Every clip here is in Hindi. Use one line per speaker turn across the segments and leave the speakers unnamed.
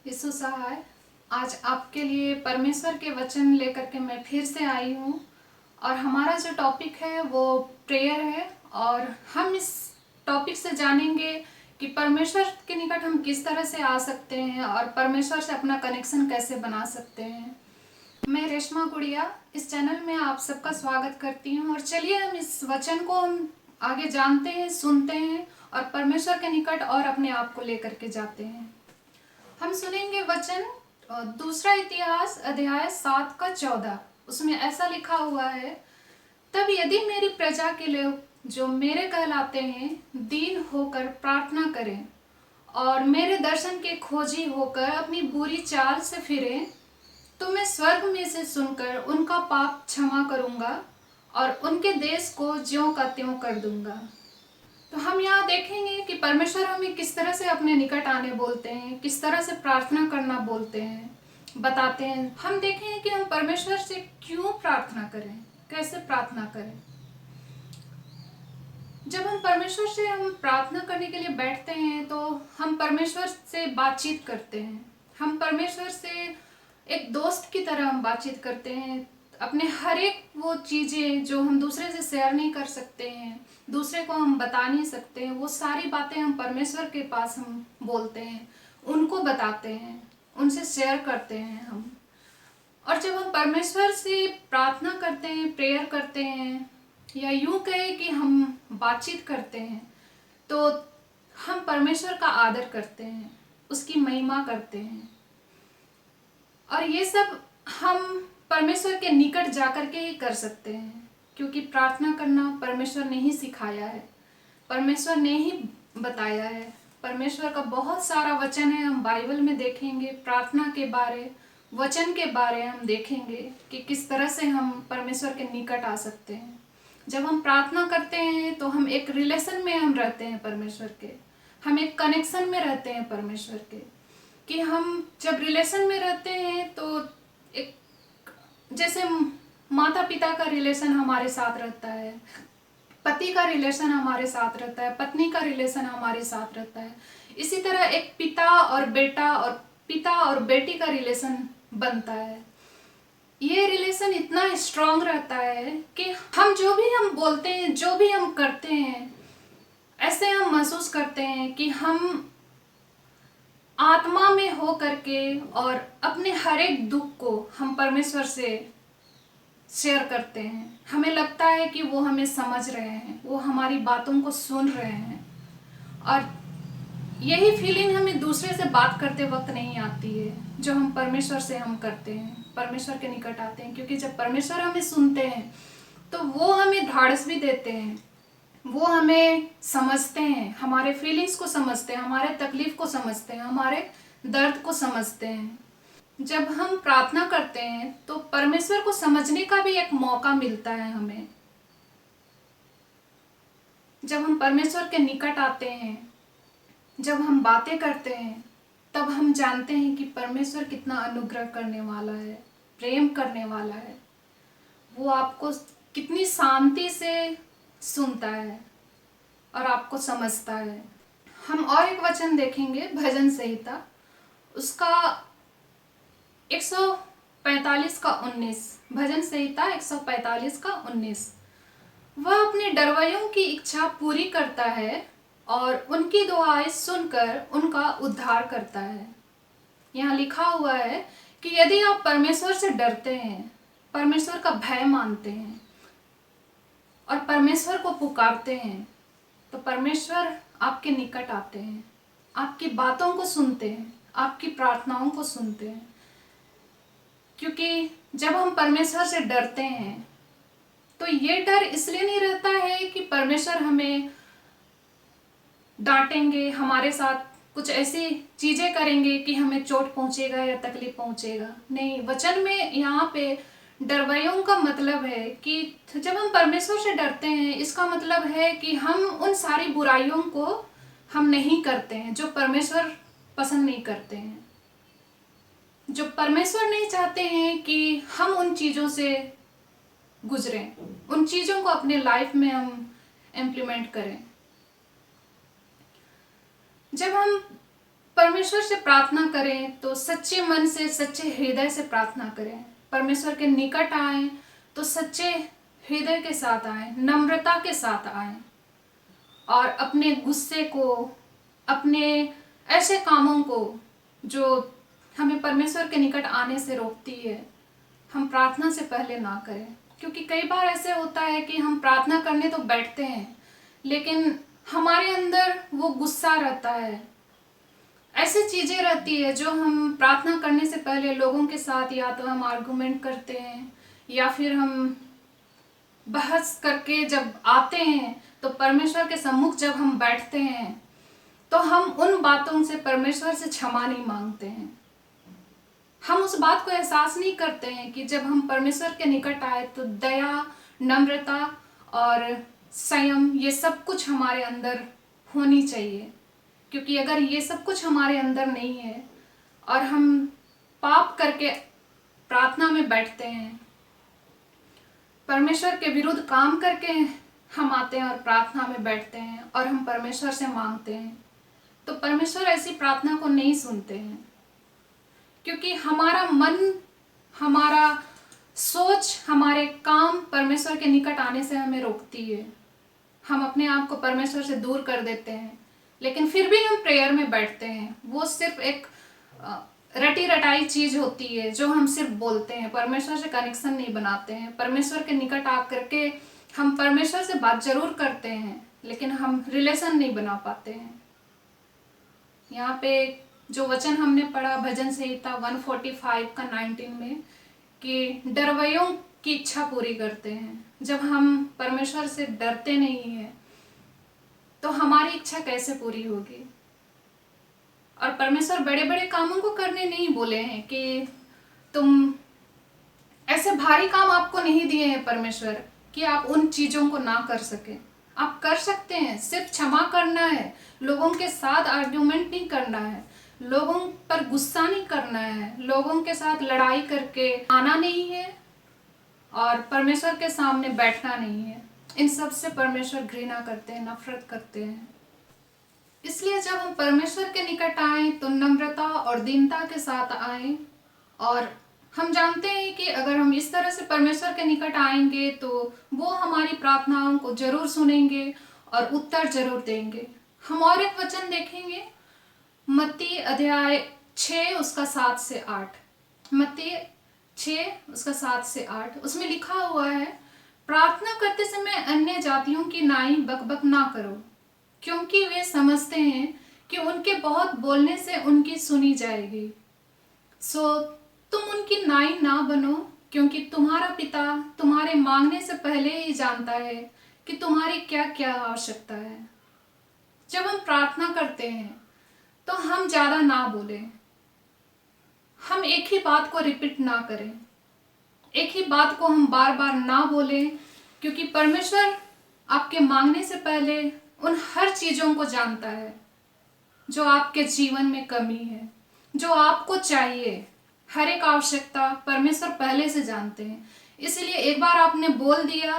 यीशु सहाय। आज आपके लिए परमेश्वर के वचन लेकर के मैं फिर से आई हूँ और हमारा जो टॉपिक है वो प्रेयर है। और हम इस टॉपिक से जानेंगे कि परमेश्वर के निकट हम किस तरह से आ सकते हैं और परमेश्वर से अपना कनेक्शन कैसे बना सकते हैं। मैं रेशमा गुड़िया इस चैनल में आप सबका स्वागत करती हूँ और चलिए हम इस वचन को हम आगे जानते हैं, सुनते हैं और परमेश्वर के निकट और अपने आप को लेकर के जाते हैं। हम सुनेंगे वचन दूसरा इतिहास अध्याय 7 का 14। उसमें ऐसा लिखा हुआ है, तब यदि मेरी प्रजा के लोग जो मेरे कहलाते हैं दीन होकर प्रार्थना करें और मेरे दर्शन के खोजी होकर अपनी बुरी चाल से फिरें, तो मैं स्वर्ग में से सुनकर उनका पाप क्षमा करूंगा और उनके देश को ज्यों का त्यों कर दूंगा। तो हम यहाँ देखेंगे कि परमेश्वर हमें किस तरह से अपने निकट आने बोलते हैं, किस तरह से प्रार्थना करना बोलते हैं, बताते हैं। हम देखेंगे कि हम परमेश्वर से क्यों प्रार्थना करें, कैसे प्रार्थना करें। जब हम परमेश्वर से हम प्रार्थना करने के लिए बैठते हैं तो हम परमेश्वर से बातचीत करते हैं। हम परमेश्वर से एक दोस्त की तरह हम बातचीत करते हैं। अपने हर एक वो चीज़ें जो हम दूसरे से शेयर नहीं कर सकते हैं, दूसरे को हम बता नहीं सकते हैं, वो सारी बातें हम परमेश्वर के पास हम बोलते हैं, उनको बताते हैं, उनसे शेयर करते हैं हम। और जब हम परमेश्वर से प्रार्थना करते हैं, प्रेयर करते हैं, या यूं कहे कि हम बातचीत करते हैं, तो हम परमेश्वर का आदर करते हैं, उसकी महिमा करते हैं। और ये सब हम परमेश्वर के निकट जाकर के ही कर सकते हैं, क्योंकि प्रार्थना करना परमेश्वर ने ही सिखाया है, परमेश्वर ने ही बताया है। परमेश्वर का बहुत सारा वचन है, हम बाइबल में देखेंगे प्रार्थना के बारे, वचन के बारे हम देखेंगे कि किस तरह से हम परमेश्वर के निकट आ सकते हैं। जब हम प्रार्थना करते हैं तो हम एक रिलेशन में हम रहते हैं परमेश्वर के, हम एक कनेक्शन में रहते हैं परमेश्वर के। कि हम जब रिलेशन में रहते हैं तो एक जैसे माता पिता का रिलेशन हमारे साथ रहता है, पति का रिलेशन हमारे साथ रहता है, पत्नी का रिलेशन हमारे साथ रहता है, इसी तरह एक पिता और बेटा और पिता और बेटी का रिलेशन बनता है। ये रिलेशन इतना स्ट्रांग रहता है कि हम जो भी हम बोलते हैं, जो भी हम करते हैं, ऐसे हम महसूस करते हैं कि हम आत्मा में हो करके और अपने हर एक दुख को हम परमेश्वर से शेयर करते हैं। हमें लगता है कि वो हमें समझ रहे हैं, वो हमारी बातों को सुन रहे हैं। और यही फीलिंग हमें दूसरे से बात करते वक्त नहीं आती है जो हम परमेश्वर से हम करते हैं, परमेश्वर के निकट आते हैं। क्योंकि जब परमेश्वर हमें सुनते हैं तो वो हमें ढाढ़स भी देते हैं, वो हमें समझते हैं, हमारे फीलिंग्स को समझते हैं, हमारे तकलीफ को समझते हैं, हमारे दर्द को समझते हैं। जब हम प्रार्थना करते हैं तो परमेश्वर को समझने का भी एक मौका मिलता है हमें। जब हम परमेश्वर के निकट आते हैं, जब हम बातें करते हैं, तब हम जानते हैं कि परमेश्वर कितना अनुग्रह करने वाला है, प्रेम करने वाला है। वो आपको कितनी शांति से सुनता है और आपको समझता है। हम और एक वचन देखेंगे भजन संहिता, उसका 145 का 19। भजन संहिता 145 का 19। वह अपने डरवैयों की इच्छा पूरी करता है और उनकी दुआएं सुनकर उनका उद्धार करता है। यहाँ लिखा हुआ है कि यदि आप परमेश्वर से डरते हैं, परमेश्वर का भय मानते हैं और परमेश्वर को पुकारते हैं, तो परमेश्वर आपके निकट आते हैं, आपकी बातों को सुनते हैं, आपकी प्रार्थनाओं को सुनते हैं। क्योंकि जब हम परमेश्वर से डरते हैं तो ये डर इसलिए नहीं रहता है कि परमेश्वर हमें डांटेंगे, हमारे साथ कुछ ऐसी चीजें करेंगे कि हमें चोट पहुंचेगा या तकलीफ पहुंचेगा। नहीं, वचन में यहाँ पे डरवैयों का मतलब है कि जब हम परमेश्वर से डरते हैं, इसका मतलब है कि हम उन सारी बुराइयों को हम नहीं करते हैं जो परमेश्वर पसंद नहीं करते हैं, जो परमेश्वर नहीं चाहते हैं कि हम उन चीज़ों से गुजरें, उन चीज़ों को अपने लाइफ में हम इम्प्लीमेंट करें। जब हम परमेश्वर से प्रार्थना करें तो सच्चे मन से, सच्चे हृदय से प्रार्थना करें। परमेश्वर के निकट आए तो सच्चे हृदय के साथ आए, नम्रता के साथ आए, और अपने गुस्से को, अपने ऐसे कामों को जो हमें परमेश्वर के निकट आने से रोकती है, हम प्रार्थना से पहले ना करें। क्योंकि कई बार ऐसे होता है कि हम प्रार्थना करने तो बैठते हैं, लेकिन हमारे अंदर वो गुस्सा रहता है, ऐसी चीजें रहती है जो हम प्रार्थना करने से पहले लोगों के साथ या तो हम आर्गुमेंट करते हैं, या फिर हम बहस करके जब आते हैं तो परमेश्वर के सम्मुख जब हम बैठते हैं तो हम उन बातों से परमेश्वर से क्षमा नहीं मांगते हैं। हम उस बात को एहसास नहीं करते हैं कि जब हम परमेश्वर के निकट आए तो दया, नम्रता और संयम, ये सब कुछ हमारे अंदर होनी चाहिए। क्योंकि अगर ये सब कुछ हमारे अंदर नहीं है और हम पाप करके प्रार्थना में बैठते हैं, परमेश्वर के विरुद्ध काम करके हम आते हैं और प्रार्थना में बैठते हैं और हम परमेश्वर से मांगते हैं, तो परमेश्वर ऐसी प्रार्थना को नहीं सुनते हैं। क्योंकि हमारा मन, हमारा सोच, हमारे काम परमेश्वर के निकट आने से हमें रोकती है। हम अपने आप को परमेश्वर से दूर कर देते हैं, लेकिन फिर भी हम प्रेयर में बैठते हैं। वो सिर्फ एक रटी रटाई चीज होती है जो हम सिर्फ बोलते हैं, परमेश्वर से कनेक्शन नहीं बनाते हैं। परमेश्वर के निकट आकर के हम परमेश्वर से बात जरूर करते हैं, लेकिन हम रिलेशन नहीं बना पाते हैं। यहाँ पे जो वचन हमने पढ़ा भजन संहिता 145 का 19 में, कि डरवैयों की इच्छा पूरी करते हैं। जब हम परमेश्वर से डरते नहीं हैं तो हमारी इच्छा कैसे पूरी होगी। और परमेश्वर बड़े बड़े कामों को करने नहीं बोले हैं, कि तुम ऐसे भारी काम आपको नहीं दिए हैं परमेश्वर कि आप उन चीजों को ना कर सके। आप कर सकते हैं, सिर्फ क्षमा करना है, लोगों के साथ आर्ग्यूमेंट नहीं करना है, लोगों पर गुस्सा नहीं करना है, लोगों के साथ लड़ाई करके आना नहीं है, और परमेश्वर के सामने बैठना नहीं है। इन सब से परमेश्वर घृणा करते हैं, नफरत करते हैं। इसलिए जब हम परमेश्वर के निकट आए तो नम्रता और दीनता के साथ आए, और हम जानते हैं कि अगर हम इस तरह से परमेश्वर के निकट आएंगे तो वो हमारी प्रार्थनाओं को जरूर सुनेंगे और उत्तर जरूर देंगे। हम और एक वचन देखेंगे, मत्ती अध्याय 6 उसका 7 से 8। मत्ती 6 उसका 7 से 8, उसमें लिखा हुआ है, प्रार्थना करते समय अन्य जातियों की नाई बकबक ना करो, क्योंकि वे समझते हैं कि उनके बहुत बोलने से उनकी सुनी जाएगी। सो तुम उनकी नाई ना बनो, क्योंकि तुम्हारा पिता तुम्हारे मांगने से पहले ही जानता है कि तुम्हारी क्या क्या आवश्यकता है। जब हम प्रार्थना करते हैं तो हम ज्यादा ना बोलें, हम एक ही बात को रिपीट ना करें, एक ही बात को हम बार बार ना बोलें, क्योंकि परमेश्वर आपके मांगने से पहले उन हर चीजों को जानता है जो आपके जीवन में कमी है, जो आपको चाहिए। हर एक आवश्यकता परमेश्वर पहले से जानते हैं। इसलिए एक बार आपने बोल दिया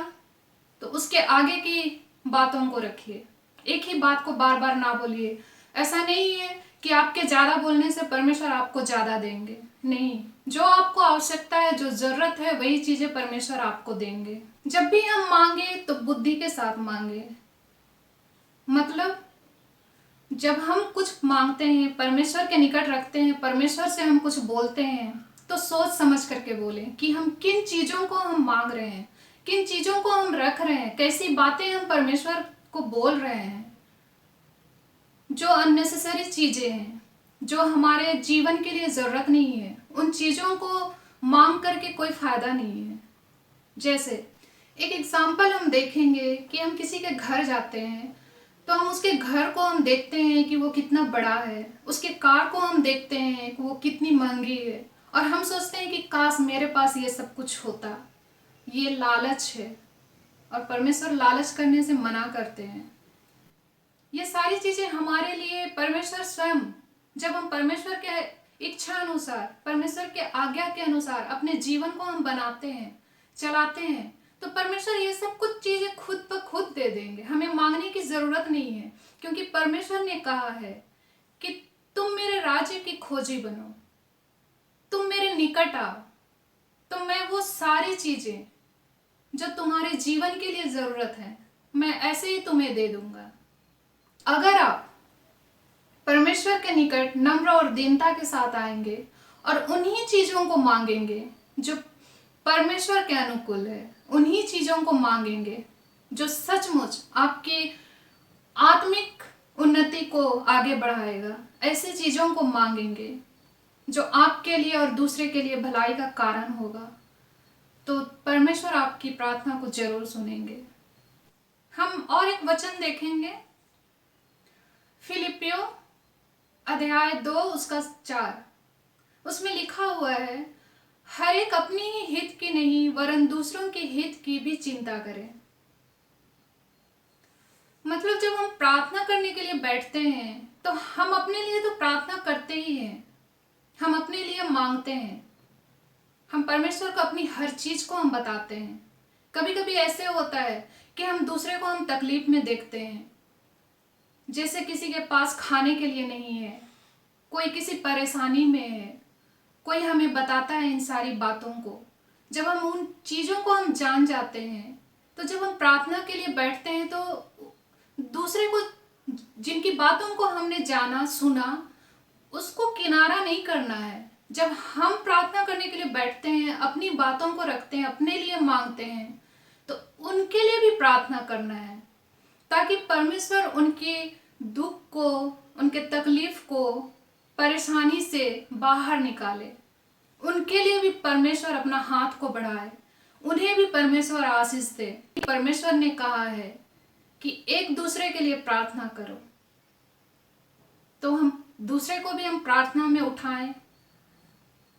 तो उसके आगे की बातों को रखिए, एक ही बात को बार बार ना बोलिए। ऐसा नहीं है कि आपके ज्यादा बोलने से परमेश्वर आपको ज्यादा देंगे, नहीं। जो आपको आवश्यकता है, जो जरूरत है, वही चीजें परमेश्वर आपको देंगे। जब भी हम मांगे तो बुद्धि के साथ मांगे। मतलब जब हम कुछ मांगते हैं, परमेश्वर के निकट रखते हैं, परमेश्वर से हम कुछ बोलते हैं, तो सोच समझ करके बोलें कि हम किन चीजों को हम मांग रहे हैं, किन चीजों को हम रख रहे हैं, कैसी बातें हम परमेश्वर को बोल रहे हैं। जो अननेसेसरी चीजें हैं, जो हमारे जीवन के लिए जरूरत नहीं है, उन चीजों को मांग करके कोई फायदा नहीं है। जैसे एक एग्जाम्पल हम देखेंगे कि हम किसी के घर जाते हैं तो हम उसके घर को हम देखते हैं कि वो कितना बड़ा है, उसके कार को हम देखते हैं कि वो कितनी महंगी है, और हम सोचते हैं कि काश मेरे पास ये सब कुछ होता। ये लालच है, और परमेश्वर लालच करने से मना करते हैं। ये सारी चीजें हमारे लिए परमेश्वर स्वयं, जब हम परमेश्वर के इच्छा अनुसार, परमेश्वर के आज्ञा के अनुसार अपने जीवन को हम बनाते हैं, चलाते हैं, तो परमेश्वर ये सब कुछ चीजें खुद ब खुद दे देंगे। हमें मांगने की जरूरत नहीं है, क्योंकि परमेश्वर ने कहा है कि तुम मेरे राज्य की खोजी बनो, तुम मेरे निकट आओ, तो मैं वो सारी चीजें जो तुम्हारे जीवन के लिए जरूरत है मैं ऐसे ही तुम्हें दे दूंगा। अगर आप परमेश्वर के निकट नम्र और दीनता के साथ आएंगे और उन्हीं चीजों को मांगेंगे जो परमेश्वर के अनुकूल है, उन्हीं चीजों को मांगेंगे जो सचमुच आपकी आत्मिक उन्नति को आगे बढ़ाएगा, ऐसी चीजों को मांगेंगे जो आपके लिए और दूसरे के लिए भलाई का कारण होगा, तो परमेश्वर आपकी प्रार्थना को जरूर सुनेंगे। हम और एक वचन देखेंगे, फिलिपियो अध्याय 2 उसका 4। उसमें लिखा हुआ है, हर एक अपनी ही हित की नहीं वरन दूसरों के हित की भी चिंता करें। मतलब जब हम प्रार्थना करने के लिए बैठते हैं तो हम अपने लिए तो प्रार्थना करते ही हैं, हम अपने लिए मांगते हैं, हम परमेश्वर को अपनी हर चीज को हम बताते हैं। कभी कभी ऐसे होता है कि हम दूसरे को हम तकलीफ में देखते हैं, जैसे किसी के पास खाने के लिए नहीं है, कोई किसी परेशानी में है, कोई हमें बताता है इन सारी बातों को। जब हम उन चीजों को हम जान जाते हैं तो जब हम प्रार्थना के लिए बैठते हैं तो दूसरे को, जिनकी बातों को हमने जाना सुना, उसको किनारा नहीं करना है। जब हम प्रार्थना करने के लिए बैठते हैं, अपनी बातों को रखते हैं, अपने लिए मांगते हैं, तो उनके लिए भी प्रार्थना करना है ताकि परमेश्वर उनके दुख को, उनके तकलीफ को, परेशानी से बाहर निकाले। उनके लिए भी परमेश्वर अपना हाथ को बढ़ाए, उन्हें भी परमेश्वर आशीष दे। परमेश्वर ने कहा है कि एक दूसरे के लिए प्रार्थना करो, तो हम दूसरे को भी हम प्रार्थना में उठाएं,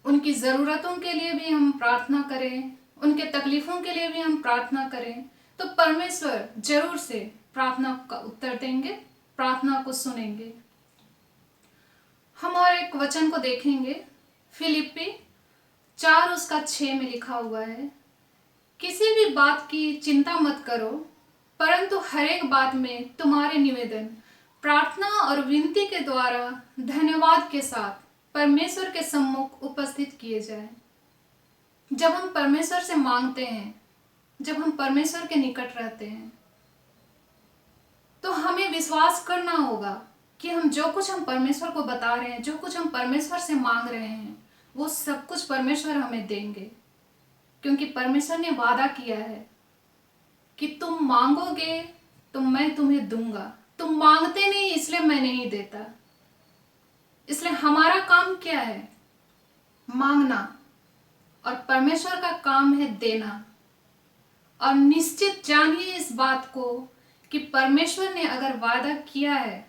उनकी ज़रूरतों के लिए भी हम प्रार्थना करें, उनके तकलीफ़ों के लिए भी हम प्रार्थना करें, तो परमेश्वर जरूर से प्रार्थना का उत्तर देंगे, प्रार्थना को सुनेंगे। हम और एक वचन को देखेंगे, फिलिप्पी 4 उसका 6 में लिखा हुआ है, किसी भी बात की चिंता मत करो, परंतु हर एक बात में तुम्हारे निवेदन प्रार्थना और विनती के द्वारा धन्यवाद के साथ परमेश्वर के सम्मुख उपस्थित किए जाए। जब हम परमेश्वर से मांगते हैं, जब हम परमेश्वर के निकट रहते हैं, तो हमें विश्वास करना होगा कि हम जो कुछ हम परमेश्वर को बता रहे हैं, जो कुछ हम परमेश्वर से मांग रहे हैं, वो सब कुछ परमेश्वर हमें देंगे। क्योंकि परमेश्वर ने वादा किया है कि तुम मांगोगे तो मैं तुम्हें दूंगा। तुम मांगते नहीं इसलिए मैं नहीं देता। इसलिए हमारा काम क्या है? मांगना, और परमेश्वर का काम है देना। और निश्चित जानिए इस बात को कि परमेश्वर ने अगर वादा किया है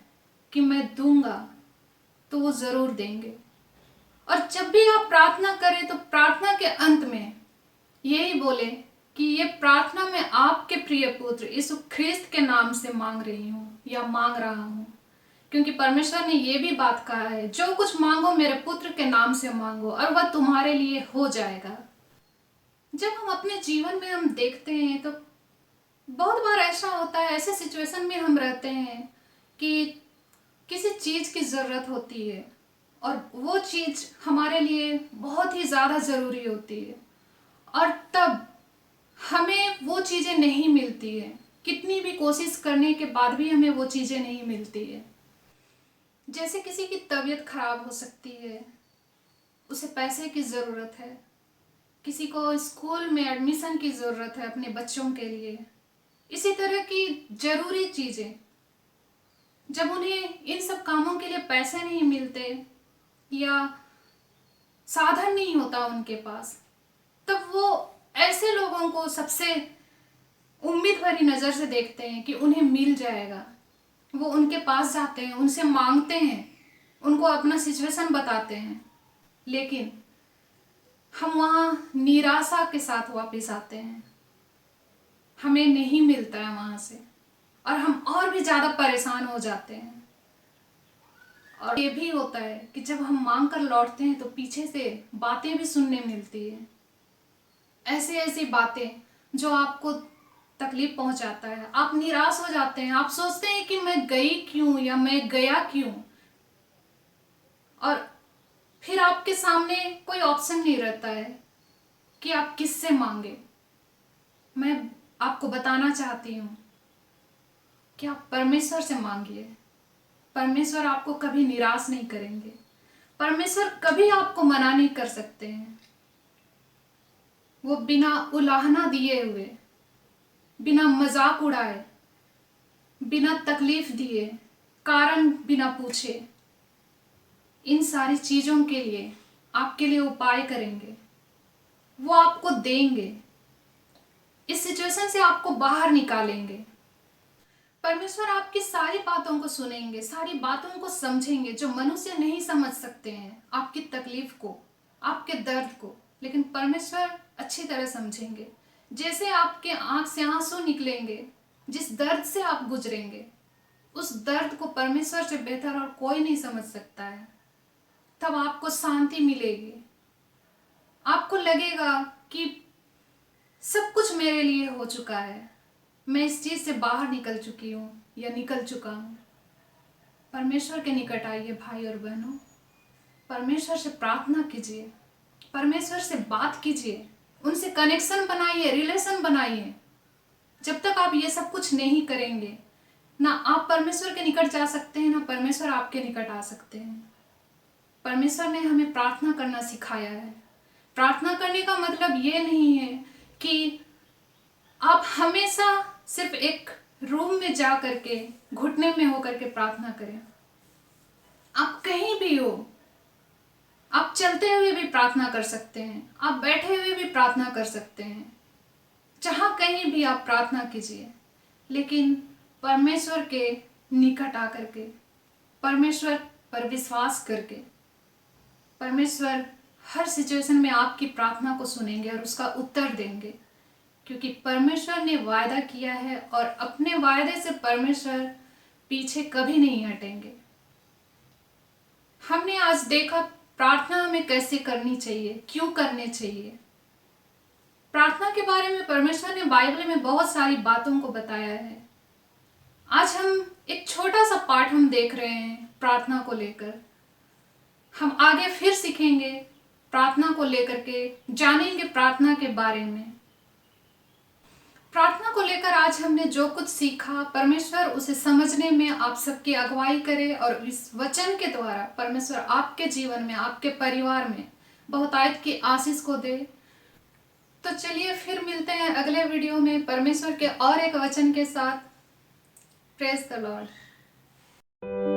कि मैं दूंगा, तो वो जरूर देंगे। और जब भी आप प्रार्थना करें तो प्रार्थना के अंत में यही बोले कि ये प्रार्थना मैं आपके प्रिय पुत्र यीशु ख्रिस्त के नाम से मांग रही हूँ या मांग रहा हूँ। क्योंकि परमेश्वर ने ये भी बात कहा है, जो कुछ मांगो मेरे पुत्र के नाम से मांगो और वह तुम्हारे लिए हो जाएगा। जब हम अपने जीवन में हम देखते हैं तो बहुत बार ऐसा होता है, ऐसे सिचुएशन में हम रहते हैं कि किसी चीज की जरूरत होती है और वो चीज हमारे लिए बहुत ही ज्यादा जरूरी होती है, और तब हमें वो चीजें नहीं मिलती है। कितनी भी कोशिश करने के बाद भी हमें वो चीजें नहीं मिलती है। जैसे किसी की तबीयत खराब हो सकती है, उसे पैसे की जरूरत है, किसी को स्कूल में एडमिशन की जरूरत है अपने बच्चों के लिए। इसी तरह की जरूरी चीजें, जब उन्हें इन सब कामों के लिए पैसे नहीं मिलते या साधन नहीं होता उनके पास, तब वो ऐसे लोगों को सबसे उम्मीद भरी नजर से देखते हैं कि उन्हें मिल जाएगा। वो उनके पास जाते हैं, उनसे मांगते हैं, उनको अपना सिचुएशन बताते हैं, लेकिन हम वहां निराशा के साथ वापस आते हैं। हमें नहीं मिलता है वहां से, और हम और भी ज्यादा परेशान हो जाते हैं। और ये भी होता है कि जब हम मांग कर लौटते हैं तो पीछे से बातें भी सुनने मिलती है, ऐसी ऐसी बातें जो आपको तकलीफ पहुंचाता है। आप निराश हो जाते हैं, आप सोचते हैं कि मैं गई क्यों या मैं गया क्यों। और फिर आपके सामने कोई ऑप्शन नहीं रहता है कि आप किससे मांगे। मैं आपको बताना चाहती हूँ कि आप परमेश्वर से मांगिए। परमेश्वर आपको कभी निराश नहीं करेंगे। परमेश्वर कभी आपको मना नहीं कर सकते हैं। वो बिना उलाहना दिए हुए, बिना मजाक उड़ाए, बिना तकलीफ दिए, कारण बिना पूछे, इन सारी चीजों के लिए आपके लिए उपाय करेंगे। वो आपको देंगे, इस सिचुएशन से आपको बाहर निकालेंगे। परमेश्वर आपकी सारी बातों को सुनेंगे, सारी बातों को समझेंगे जो मनुष्य नहीं समझ सकते हैं। आपकी तकलीफ को, आपके दर्द को, लेकिन परमेश्वर अच्छी तरह समझेंगे। जैसे आपके आंख से आंसू निकलेंगे, जिस दर्द से आप गुजरेंगे, उस दर्द को परमेश्वर से बेहतर और कोई नहीं समझ सकता है। तब आपको शांति मिलेगी। आपको लगेगा कि सब कुछ मेरे लिए हो चुका है, मैं इस चीज से बाहर निकल चुकी हूँ या निकल चुका हूँ। परमेश्वर के निकट आइए भाई और बहनों। परमेश्वर से प्रार्थना कीजिए, परमेश्वर से बात कीजिए, उनसे कनेक्शन बनाइए, रिलेशन बनाइए। जब तक आप ये सब कुछ नहीं करेंगे, ना आप परमेश्वर के निकट जा सकते हैं, ना परमेश्वर आपके निकट आ सकते हैं। परमेश्वर ने हमें प्रार्थना करना सिखाया है। प्रार्थना करने का मतलब ये नहीं है कि आप हमेशा सिर्फ एक रूम में जा करके घुटने में होकर के प्रार्थना करें। आप कहीं भी हो, आप चलते हुए भी प्रार्थना कर सकते हैं, आप बैठे हुए भी प्रार्थना कर सकते हैं। जहां कहीं भी आप प्रार्थना कीजिए, लेकिन परमेश्वर के निकट आकर के, परमेश्वर पर विश्वास करके। परमेश्वर हर सिचुएशन में आपकी प्रार्थना को सुनेंगे और उसका उत्तर देंगे, क्योंकि परमेश्वर ने वायदा किया है और अपने वायदे से परमेश्वर पीछे कभी नहीं हटेंगे। हमने आज देखा प्रार्थना हमें कैसे करनी चाहिए, क्यों करनी चाहिए। प्रार्थना के बारे में परमेश्वर ने बाइबल में बहुत सारी बातों को बताया है। आज हम एक छोटा सा पार्ट हम देख रहे हैं प्रार्थना को लेकर। हम आगे फिर सीखेंगे प्रार्थना को लेकर के, जानेंगे प्रार्थना के बारे में। प्रार्थना को लेकर आज हमने जो कुछ सीखा, परमेश्वर उसे समझने में आप सबकी अगुवाई करे और इस वचन के द्वारा परमेश्वर आपके जीवन में, आपके परिवार में बहुतायत की आशीष को दे। तो चलिए फिर मिलते हैं अगले वीडियो में परमेश्वर के और एक वचन के साथ। Praise the Lord.